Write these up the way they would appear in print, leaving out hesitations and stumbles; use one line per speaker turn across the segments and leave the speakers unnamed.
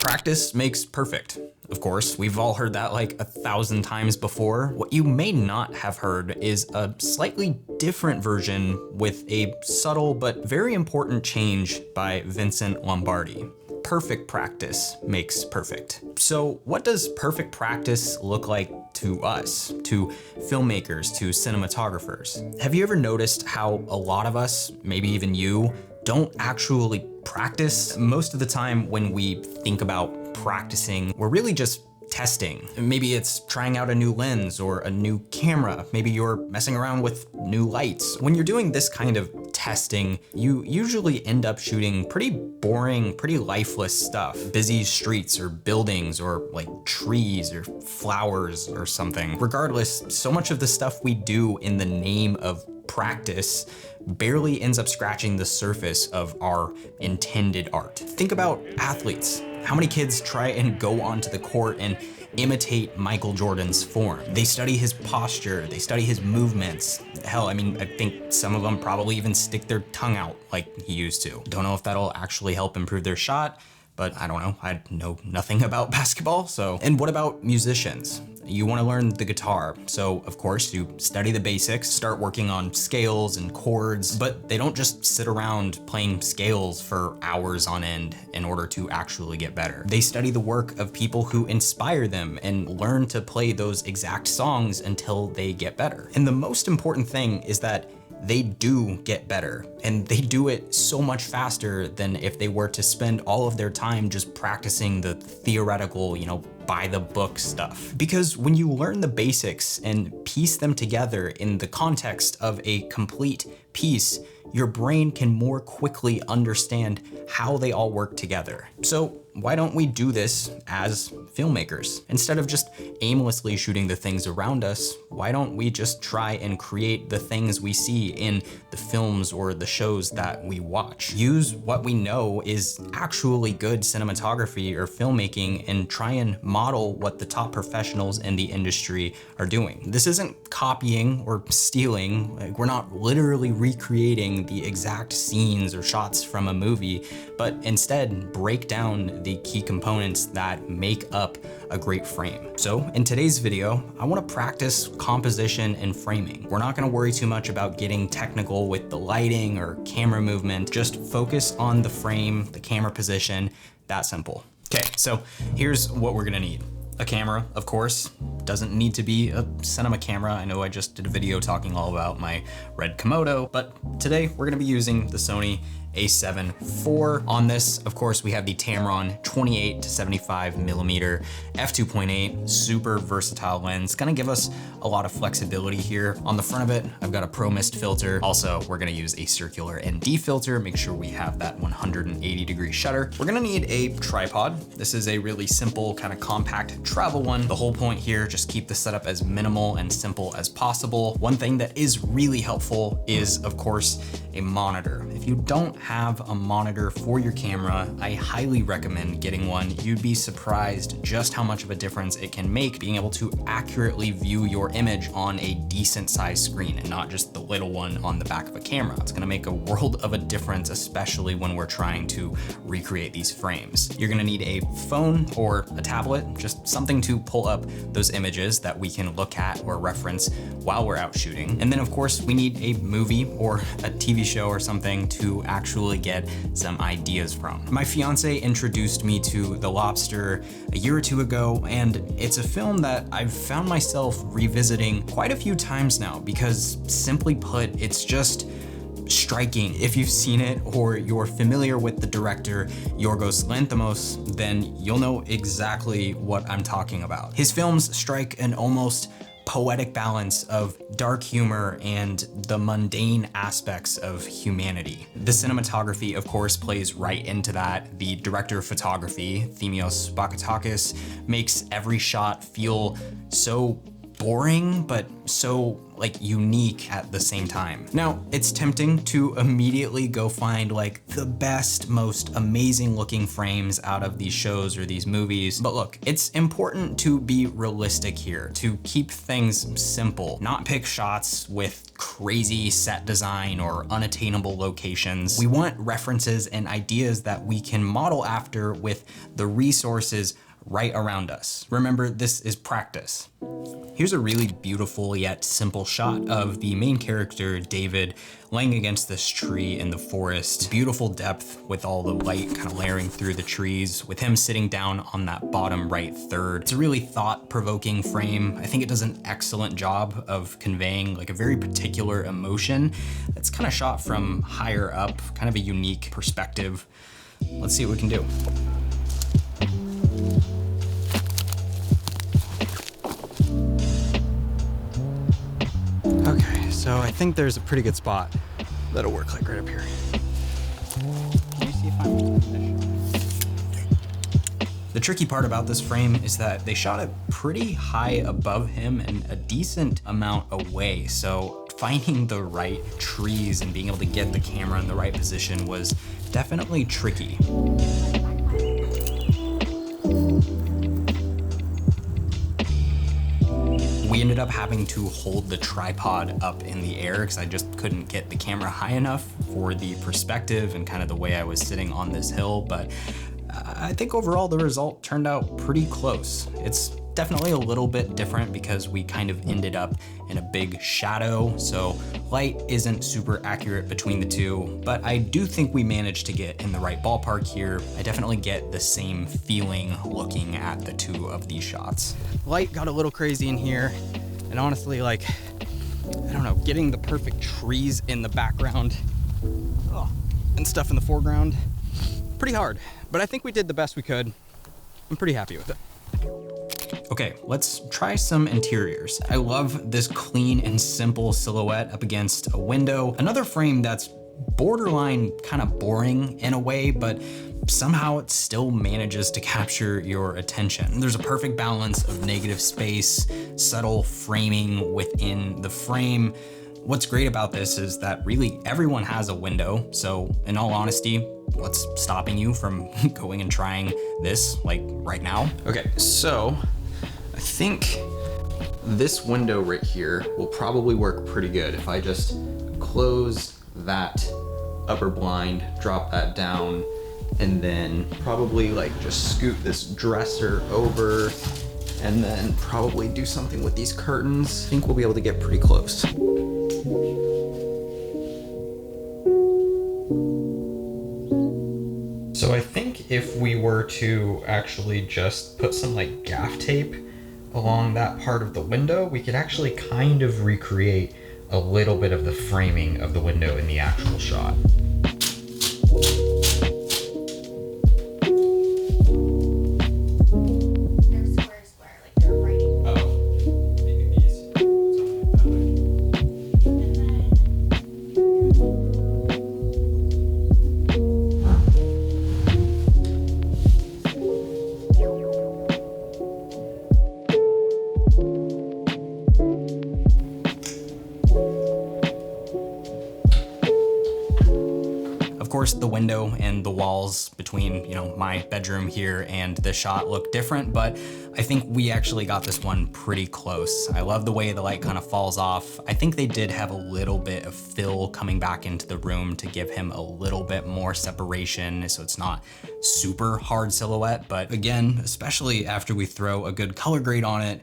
Practice makes perfect. Of course, we've all heard that like 1,000 times before. What you may not have heard is a slightly different version with a subtle but very important change by Vincent Lombardi. Perfect practice makes perfect. So what does perfect practice look like to us, to filmmakers, to cinematographers? Have you ever noticed how a lot of us, maybe even you, don't actually practice? Most of the time when we think about practicing, we're really just testing. Maybe it's trying out a new lens or a new camera. Maybe you're messing around with new lights. When you're doing this kind of testing, you usually end up shooting pretty boring, pretty lifeless stuff. Busy streets or buildings or like trees or flowers or something. Regardless, so much of the stuff we do in the name of practice barely ends up scratching the surface of our intended art. Think about athletes. How many kids try and go onto the court and imitate Michael Jordan's form? They study his posture, they study his movements. Hell, I mean, I think some of them probably even stick their tongue out like he used to. Don't know if that'll actually help improve their shot, but I don't know. I know nothing about basketball, so. And what about musicians? You want to learn the guitar, so of course you study the basics, start working on scales and chords, but they don't just sit around playing scales for hours on end in order to actually get better. They study the work of people who inspire them and learn to play those exact songs until they get better. And the most important thing is that they do get better, and they do it so much faster than if they were to spend all of their time just practicing the theoretical, by the book stuff. Because when you learn the basics and piece them together in the context of a complete piece, your brain can more quickly understand how they all work together. So why don't we do this as filmmakers? Instead of just aimlessly shooting the things around us, why don't we just try and create the things we see in the films or the shows that we watch? Use what we know is actually good cinematography or filmmaking and try and model what the top professionals in the industry are doing. This isn't copying or stealing. Like, we're not literally recreating the exact scenes or shots from a movie, but instead break down the key components that make up a great frame. So in today's video, I want to practice composition and framing. We're not going to worry too much about getting technical with the lighting or camera movement. Just focus on the frame, the camera position, that simple. Okay, so here's what we're gonna need. A camera, of course. Doesn't need to be a cinema camera. I know I just did a video talking all about my red Komodo, but today we're gonna be using the Sony a7 IV. On this, of course, we have the Tamron 28 to 75 millimeter f2.8, super versatile lens. Gonna give us a lot of flexibility here. On the front of it, I've got a Pro Mist filter. Also, we're gonna use a circular ND filter, make sure we have that 180-degree shutter. We're gonna need a tripod. This is a really simple, kind of compact travel one. The whole point here, just keep the setup as minimal and simple as possible. One thing that is really helpful is, of course, a monitor. If you don't have a monitor for your camera, I highly recommend getting one. You'd be surprised just how much of a difference it can make being able to accurately view your image on a decent sized screen and not just the little one on the back of a camera. It's gonna make a world of a difference, especially when we're trying to recreate these frames. You're gonna need a phone or a tablet, just something to pull up those images that we can look at or reference while we're out shooting. And then of course we need a movie or a TV show or something to actually get some ideas from. My fiance introduced me to The Lobster a year or two ago, and it's a film that I've found myself revisiting quite a few times now because, simply put, it's just striking. If you've seen it or you're familiar with the director Yorgos Lanthimos, then you'll know exactly what I'm talking about. His films strike an almost poetic balance of dark humor and the mundane aspects of humanity. The cinematography, of course, plays right into that. The director of photography, Themios Bakatakis, makes every shot feel so boring, but so like unique at the same time. Now, it's tempting to immediately go find like the best, most amazing looking frames out of these shows or these movies. But look, it's important to be realistic here, to keep things simple, not pick shots with crazy set design or unattainable locations. We want references and ideas that we can model after with the resources right around us. Remember, this is practice. Here's a really beautiful yet simple shot of the main character, David, laying against this tree in the forest. Beautiful depth with all the light kind of layering through the trees, with him sitting down on that bottom right third. It's a really thought-provoking frame. I think it does an excellent job of conveying like a very particular emotion that's kind of shot from higher up, kind of a unique perspective. Let's see what we can do. Okay, so I think there's a pretty good spot that'll work, like right up here. Can you see if I'm The tricky part about this frame is that they shot it pretty high above him and a decent amount away, so finding the right trees and being able to get the camera in the right position was definitely tricky. We ended up having to hold the tripod up in the air because I just couldn't get the camera high enough for the perspective and kind of the way I was sitting on this hill, but I think overall the result turned out pretty close. It's definitely a little bit different because we kind of ended up in a big shadow, so light isn't super accurate between the two, but I do think we managed to get in the right ballpark here. I definitely get the same feeling looking at the two of these shots. Light got a little crazy in here, and honestly, like, I don't know, getting the perfect trees in the background and stuff in the foreground, pretty hard, but I think we did the best we could. I'm pretty happy with it. Okay, let's try some interiors. I love this clean and simple silhouette up against a window. Another frame that's borderline kind of boring in a way, but somehow it still manages to capture your attention. There's a perfect balance of negative space, subtle framing within the frame. What's great about this is that really everyone has a window. So in all honesty, what's stopping you from going and trying this like right now? Okay, so I think this window right here will probably work pretty good if I just close that upper blind, drop that down, and then probably like just scoot this dresser over and then probably do something with these curtains. I think we'll be able to get pretty close. So I think if we were to actually just put some like gaff tape along that part of the window, we could actually kind of recreate a little bit of the framing of the window in the actual shot. Of course, the window and the walls between, my bedroom here and the shot look different, but I think we actually got this one pretty close. I love the way the light kind of falls off. I think they did have a little bit of fill coming back into the room to give him a little bit more separation, so it's not super hard silhouette, but again, especially after we throw a good color grade on it,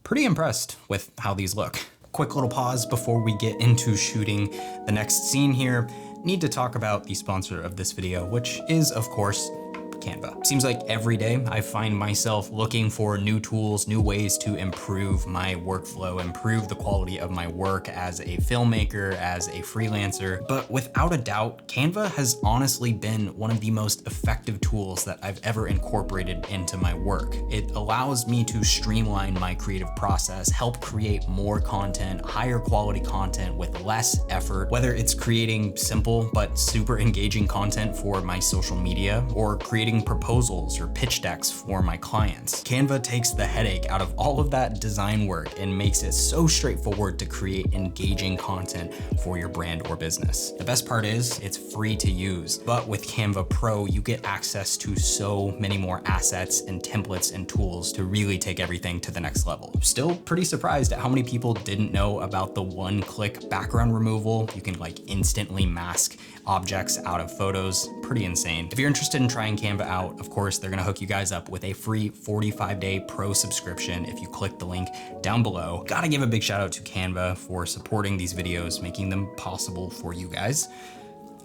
pretty impressed with how these look. Quick little pause before we get into shooting the next scene here. Need to talk about the sponsor of this video, which is, of course, Canva. Seems like every day I find myself looking for new tools, new ways to improve my workflow, improve the quality of my work as a filmmaker, as a freelancer. But without a doubt, Canva has honestly been one of the most effective tools that I've ever incorporated into my work. It allows me to streamline my creative process, help create more content, higher quality content with less effort, whether it's creating simple but super engaging content for my social media or creating creating proposals or pitch decks for my clients. Canva takes the headache out of all of that design work and makes it so straightforward to create engaging content for your brand or business. The best part is it's free to use, but with Canva Pro, you get access to so many more assets and templates and tools to really take everything to the next level. Still pretty surprised at how many people didn't know about the one-click background removal. You can like instantly mask objects out of photos. Pretty insane. If you're interested in trying Canva out, of course, they're gonna hook you guys up with a free 45-day pro subscription if you click the link down below. Gotta give a big shout out to Canva for supporting these videos, making them possible for you guys.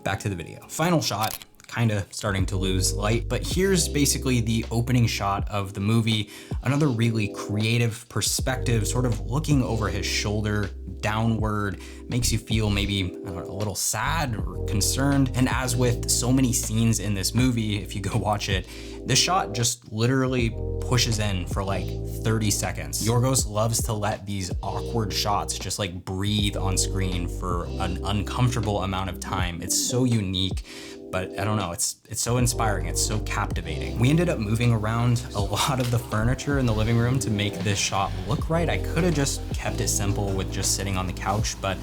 Back to the video. Final shot, kind of starting to lose light, but here's basically the opening shot of the movie. Another really creative perspective, sort of looking over his shoulder downward, makes you feel maybe a little sad or concerned. And as with so many scenes in this movie, if you go watch it, this shot just literally pushes in for like 30 seconds. Yorgos loves to let these awkward shots just like breathe on screen for an uncomfortable amount of time. It's so unique. But I don't know, it's so inspiring, it's so captivating. We ended up moving around a lot of the furniture in the living room to make this shot look right. I could have just kept it simple with just sitting on the couch, but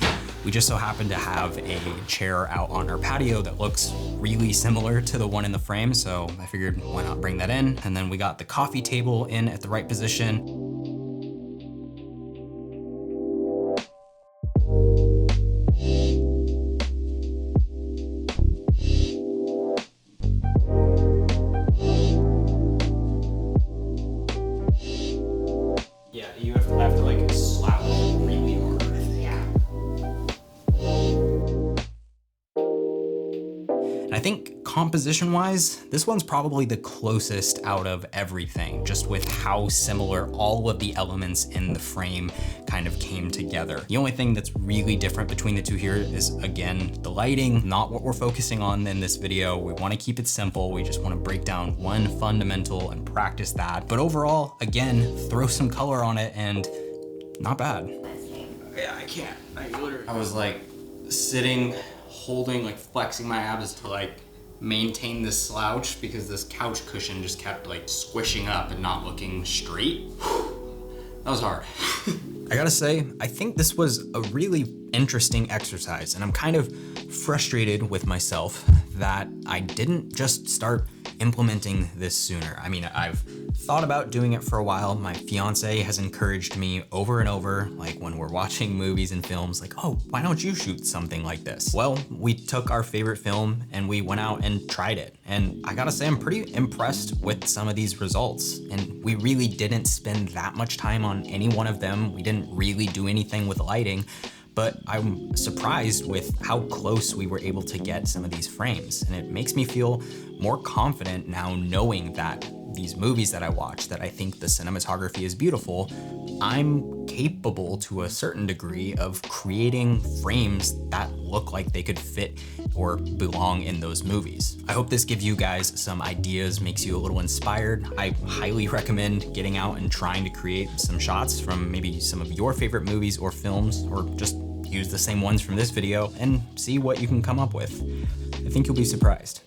we just so happened to have a chair out on our patio that looks really similar to the one in the frame, so I figured why not bring that in. And then we got the coffee table in at the right position. You have to like slap really hard. Yeah. And I think composition-wise, this one's probably the closest out of everything, just with how similar all of the elements in the frame kind of came together. The only thing that's really different between the two here is, again, the lighting, not what we're focusing on in this video. We want to keep it simple. We just want to break down one fundamental and practice that. But overall, again, throw some color on it and not bad. Yeah, I can't. I was like sitting, holding, like flexing my abs to like maintain this slouch because this couch cushion just kept like squishing up and not looking straight. That was hard. I gotta say, I think this was a really interesting exercise, and I'm kind of frustrated with myself that I didn't just start implementing this sooner. I mean, I've thought about doing it for a while. My fiance has encouraged me over and over, like when we're watching movies and films, like, oh, why don't you shoot something like this? Well, we took our favorite film and we went out and tried it. And I gotta say, I'm pretty impressed with some of these results. And we really didn't spend that much time on any one of them. We didn't really do anything with lighting, but I'm surprised with how close we were able to get some of these frames. And it makes me feel more confident now knowing that these movies that I watch, that I think the cinematography is beautiful, I'm capable to a certain degree of creating frames that look like they could fit or belong in those movies. I hope this gives you guys some ideas, makes you a little inspired. I highly recommend getting out and trying to create some shots from maybe some of your favorite movies or films, or just use the same ones from this video and see what you can come up with. I think you'll be surprised.